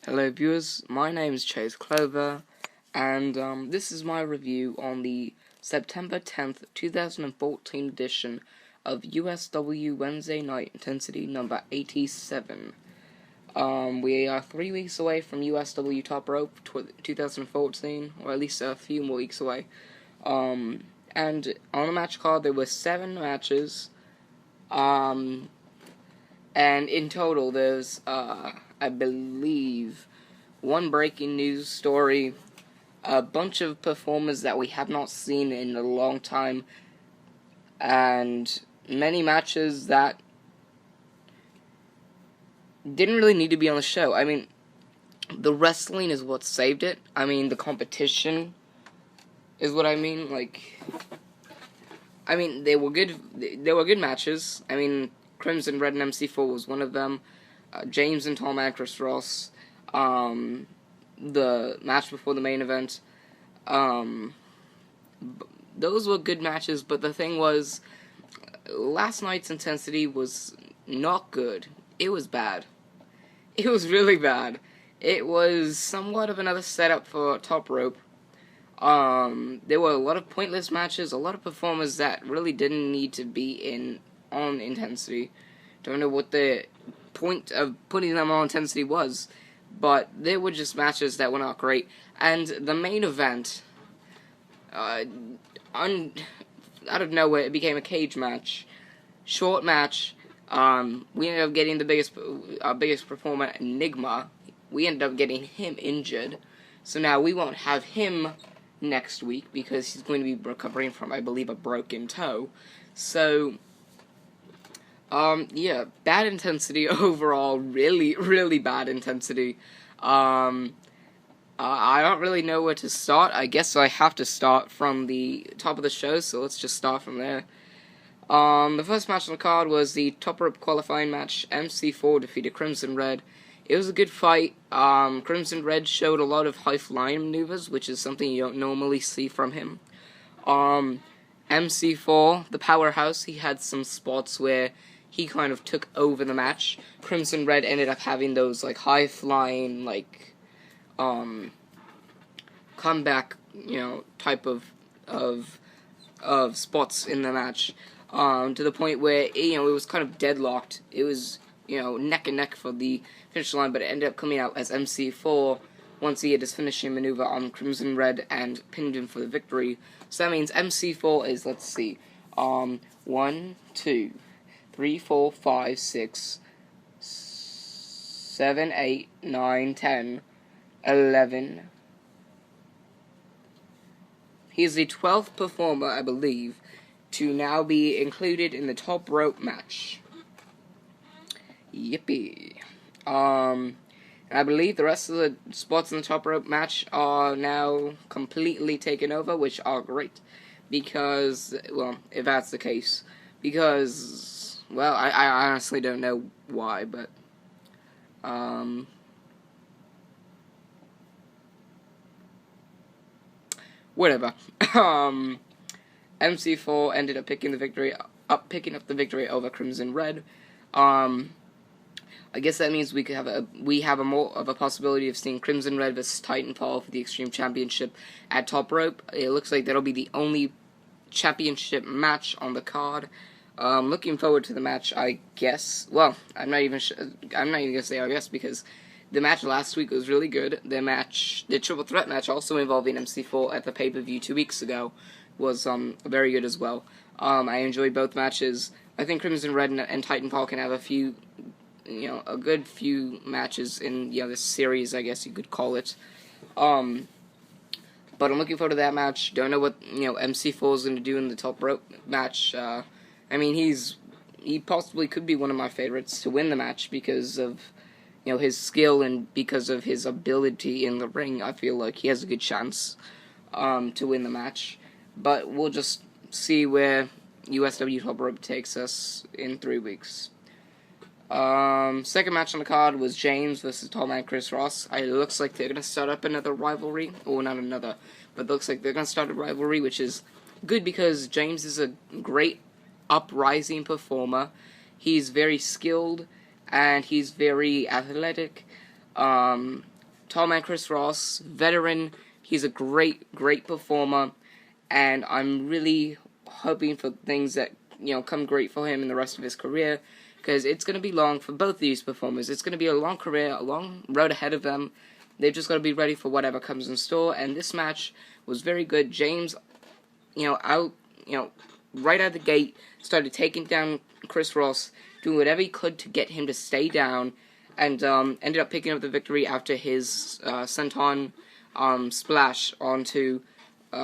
Hello viewers, my name is Chase Clover, and this is my review on the September 10th, 2014 edition of USW Wednesday Night Intensity number 87. We are 3 weeks away from USW Top Rope 2014, or at least a few more weeks away. And on the match card there were 7 matches, and in total there's, I believe, one breaking news story, a bunch of performers that we have not seen in a long time, and many matches that didn't really need to be on the show. I mean, the wrestling is what saved it. I mean, the competition is what I mean. They were good. They were good matches. I mean, Crimson Red and MC4 was one of them. James and Tom and Chris Ross. The match before the main event. Those were good matches, but the thing was, last night's intensity was not good. It was bad. It was really bad. It was somewhat of another setup for Top Rope. There were a lot of pointless matches, a lot of performers that really didn't need to be on intensity. Don't know what the point of putting them on intensity was, but they were just matches that were not great. And the main event, out of nowhere, it became a cage match, short match. We ended up getting our biggest performer, Enigma. We ended up getting him injured, so now we won't have him next week because he's going to be recovering from, I believe, a broken toe. So yeah, bad intensity overall, really, really bad intensity. I don't really know where to start. I guess I have to start from the top of the show, so let's just start from there. The first match on the card was the Top Rope qualifying match. MC4 defeated Crimson Red. It was a good fight. Crimson Red showed a lot of high-flying maneuvers, which is something you don't normally see from him. MC4, the powerhouse, he had some spots where he kind of took over the match. Crimson Red ended up having those, high-flying, comeback, type of spots in the match, to the point where, it was kind of deadlocked. It was, neck and neck for the finish line, but it ended up coming out as MC4 once he had his finishing maneuver on Crimson Red and pinned him for the victory. So that means MC4 is, let's see, 1, 2, 3, 4, 5, 6, 7, 8, 9, 10, 11. He is the 12th performer, I believe, to now be included in the Top Rope match. Yippee. And I believe the rest of the spots in the Top Rope match are now completely taken over, which are great. Because, well, if that's the case. Because, well, I honestly don't know why, but, whatever. MC4 ended up picking up the victory over Crimson Red. I guess that means we have a more of a possibility of seeing Crimson Red versus Titanfall for the Extreme Championship at Top Rope. It looks like that'll be the only championship match on the card. Looking forward to the match, I guess. Well, I'm not even gonna say I guess, because the match last week was really good. The triple threat match, also involving MC4 at the pay-per-view 2 weeks ago, was very good as well. I enjoyed both matches. I think Crimson Red and Titanfall can have a good few matches in this series, I guess you could call it. But I'm looking forward to that match. Don't know what MC4 is going to do in the Top Rope match. He possibly could be one of my favorites to win the match because of his skill and because of his ability in the ring. I feel like he has a good chance to win the match. But we'll just see where USW Top Rope takes us in 3 weeks. Second match on the card was James versus Tom and Chris Ross. It looks like they're going to start up another rivalry. Or not another, but it looks like they're going to start a rivalry, which is good because James is a great uprising performer. He's very skilled, and he's very athletic. tall man Chris Ross, veteran. He's a great performer, and I'm really hoping for things that come great for him in the rest of his career, because it's going to be long for both these performers. It's going to be a long career, a long road ahead of them. They've just got to be ready for whatever comes in store, and this match was very good. James, right out of the gate, started taking down Chris Ross, doing whatever he could to get him to stay down, and ended up picking up the victory after his senton splash onto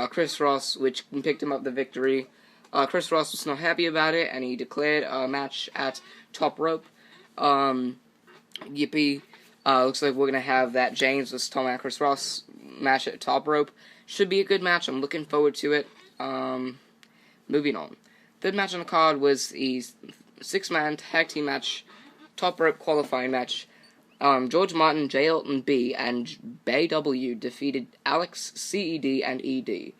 Chris Ross, which picked him up the victory. Chris Ross was not happy about it, and he declared a match at Top Rope. Yippee. Looks like we're going to have that James vs. Tall Man Chris Ross match at Top Rope. Should be a good match. I'm looking forward to it. Moving on. Third match on the card was the 6-man tag team match, Top Rope qualifying match. George Martin, J. Elton B, and Bay W defeated Alex, CED, and ED.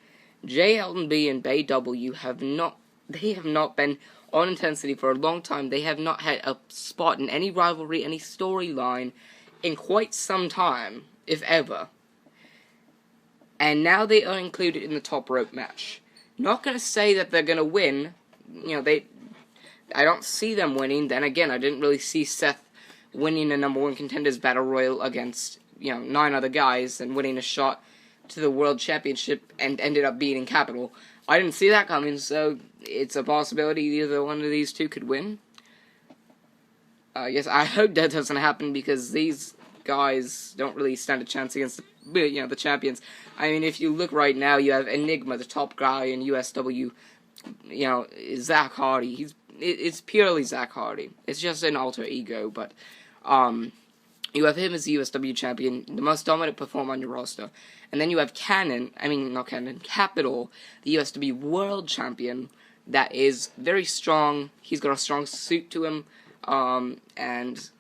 J. Elton B and Bay W have not been on Intensity for a long time. They have not had a spot in any rivalry, any storyline in quite some time, if ever. And now they are included in the Top Rope match. Not going to say that they're going to win. I don't see them winning. Then again, I didn't really see Seth winning a number 1 contenders battle royal against 9 other guys and winning a shot to the World Championship and ended up beating Capital. I didn't see that coming, so it's a possibility either one of these two could win. Yes, I hope that doesn't happen, because these guys don't really stand a chance against the champions. I mean, if you look right now, you have Enigma, the top guy in USW. Zach Hardy. It's purely Zach Hardy. It's just an alter ego, but you have him as the USW champion, the most dominant performer on your roster. And then you have Capital, the USW world champion, that is very strong. He's got a strong suit to him, and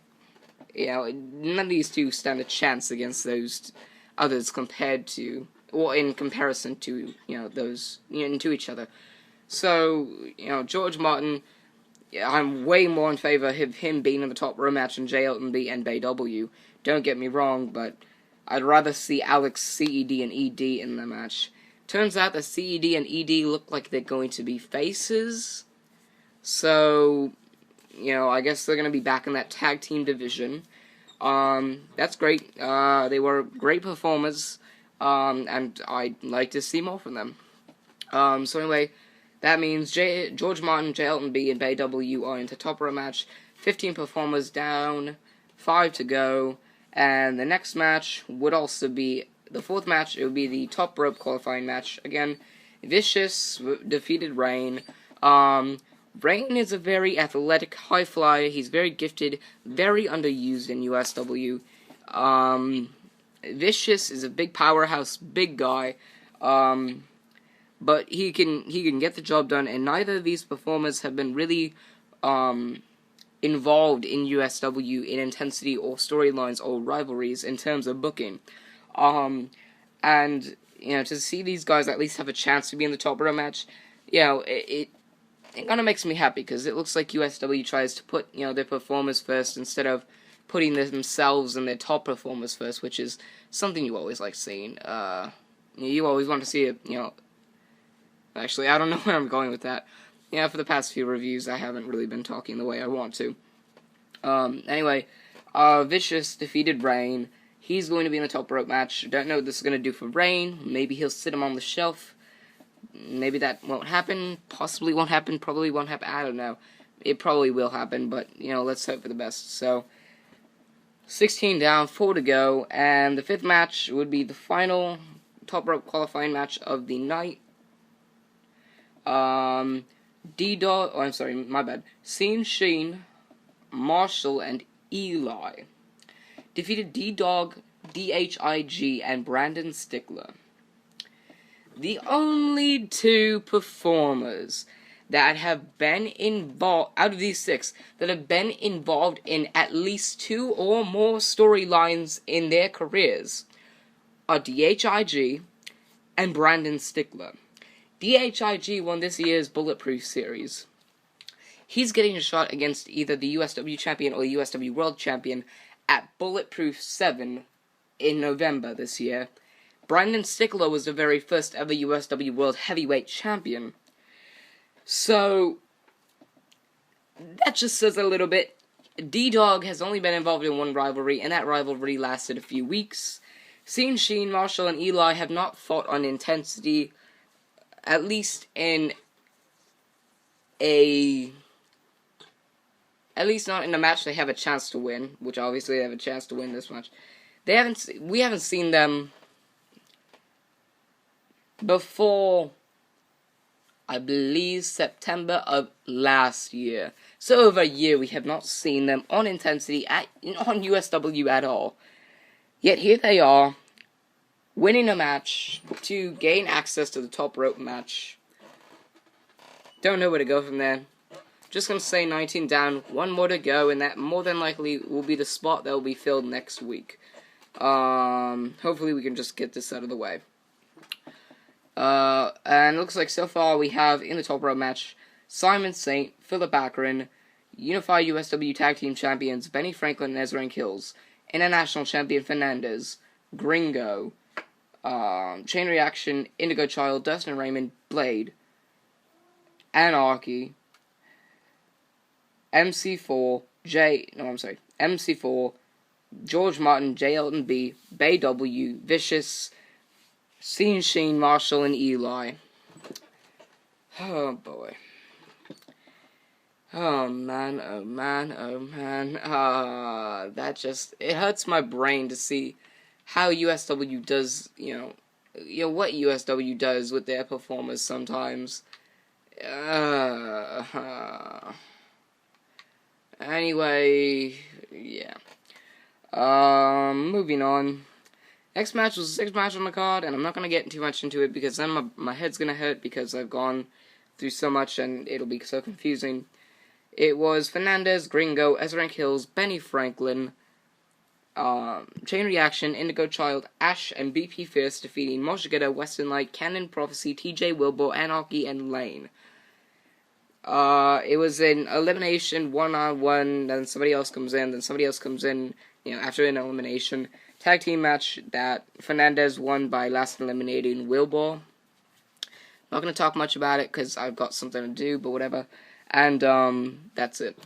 none of these two stand a chance against those others in comparison to those to each other. So George Martin, I'm way more in favor of him being in the Top Row match than J. Elton B and Bay W. Don't get me wrong, but I'd rather see Alex, CED, and ED in the match. Turns out that CED and ED look like they're going to be faces. So, I guess they're going to be back in that tag team division. That's great. They were great performers, and I'd like to see more from them. So anyway, that means George Martin, J. Elton B, and Bay W are into Top Row match. 15 performers down, 5 to go. And the next match would also be the 4th match. It would be the Top Rope qualifying match. Again, Vicious defeated Rain. Rain is a very athletic high flyer. He's very gifted, very underused in USW. Vicious is a big powerhouse, big guy. But he can get the job done, and neither of these performers have been really involved in USW in intensity or storylines or rivalries in terms of booking. And to see these guys at least have a chance to be in the Top Row match, it kind of makes me happy, because it looks like USW tries to put their performers first instead of putting themselves and their top performers first, which is something you always like seeing. You always want to see it. Actually, I don't know where I'm going with that. For the past few reviews, I haven't really been talking the way I want to. Anyway, Vicious defeated Rain. He's going to be in the Top Rope match. Don't know what this is going to do for Rain. Maybe he'll sit him on the shelf. Maybe that won't happen. Possibly won't happen. Probably won't happen. I don't know. It probably will happen, but, let's hope for the best. So, 16 down, 4 to go, and the 5th match would be the final Top Rope qualifying match of the night. D-Dog, oh, I'm sorry, my bad. Scene Sheen, Marshall, and Eli defeated D-Dog, DHIG, and Brandon Stickler. The only 2 performers that have been involved, out of these 6, that have been involved in at least 2 or more storylines in their careers are DHIG and Brandon Stickler. DHIG won this year's Bulletproof Series. He's getting a shot against either the USW Champion or the USW World Champion at Bulletproof 7 in November this year, Brandon Stickler was the very first ever USW World Heavyweight Champion. So, that just says a little bit. D-Dog has only been involved in one rivalry, and that rivalry lasted a few weeks. Sean Sheen, Marshall, and Eli have not fought on intensity, at least not in a match they have a chance to win, which obviously they have a chance to win this match. We haven't seen them before, I believe, September of last year. So over a year we have not seen them on intensity on USW at all. Yet here they are, winning a match to gain access to the top rope match. Don't know where to go from there. Just gonna say 19 down, one more to go, and that more than likely will be the spot that will be filled next week. Hopefully we can just get this out of the way. And it looks like so far we have in the top rope match Simon Saint, Philip Akron, Unified USW Tag Team Champions Benny Franklin and Ezra Kills, International Champion Fernandez, Gringo, Chain Reaction, Indigo Child, Dustin Raymond, Blade, Anarchy, MC4, George Martin, J. Elton B, Bay W, Vicious, Sean Sheen, Marshall, and Eli. Oh boy. Oh man, oh man, oh man. It hurts my brain to see how USW does, what USW does with their performers sometimes. Anyway, yeah. Moving on. Next match was the 6th match on the card, and I'm not going to get too much into it because then my head's going to hurt because I've gone through so much and it'll be so confusing. It was Fernandez, Gringo, Ezra Hills, Benny Franklin, Chain Reaction, Indigo Child, Ash, and BP Fierce defeating Moshigata, Western Light, Cannon Prophecy, TJ Wilbur, Anarchy, and Lane. It was an elimination, 1-on-1, then somebody else comes in, after an elimination. Tag team match that Fernandez won by last eliminating Wilbur. Not going to talk much about it because I've got something to do, but whatever. And, that's it.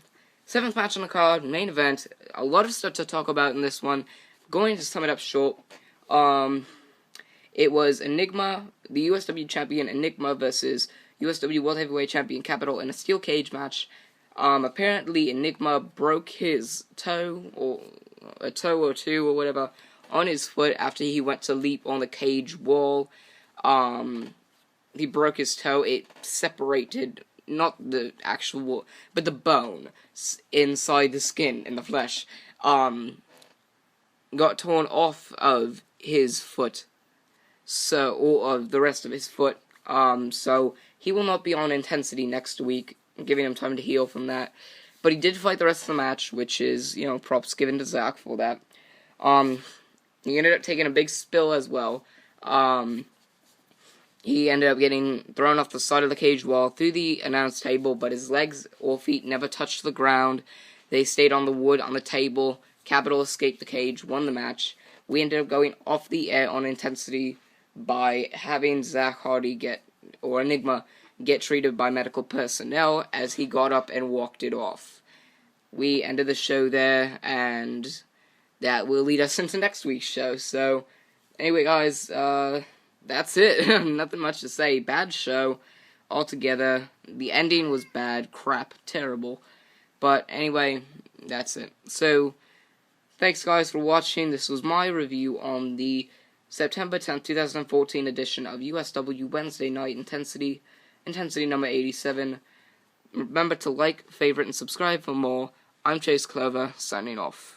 7th match on the card, main event. A lot of stuff to talk about in this one. Going to sum it up short. It was Enigma, the USW champion Enigma versus USW World Heavyweight Champion Capital in a steel cage match. Apparently Enigma broke his toe, or a toe or two, or whatever, on his foot after he went to leap on the cage wall. He broke his toe. It separated, not the actual, but the bone inside the skin, in the flesh, got torn off of his foot, or of the rest of his foot. So he will not be on intensity next week, giving him time to heal from that. But he did fight the rest of the match, which is, props given to Zach for that. He ended up taking a big spill as well. He ended up getting thrown off the side of the cage wall through the announce table, but his legs or feet never touched the ground. They stayed on the wood on the table. Capital escaped the cage, won the match. We ended up going off the air on intensity by having Zach Hardy Enigma get treated by medical personnel as he got up and walked it off. We ended the show there, and that will lead us into next week's show. So, anyway, guys, that's it. Nothing much to say. Bad show altogether. The ending was bad. Crap. Terrible. But, anyway, that's it. So, thanks, guys, for watching. This was my review on the September 10th, 2014 edition of USW Wednesday Night Intensity number 87. Remember to like, favorite, and subscribe for more. I'm Chase Clover, signing off.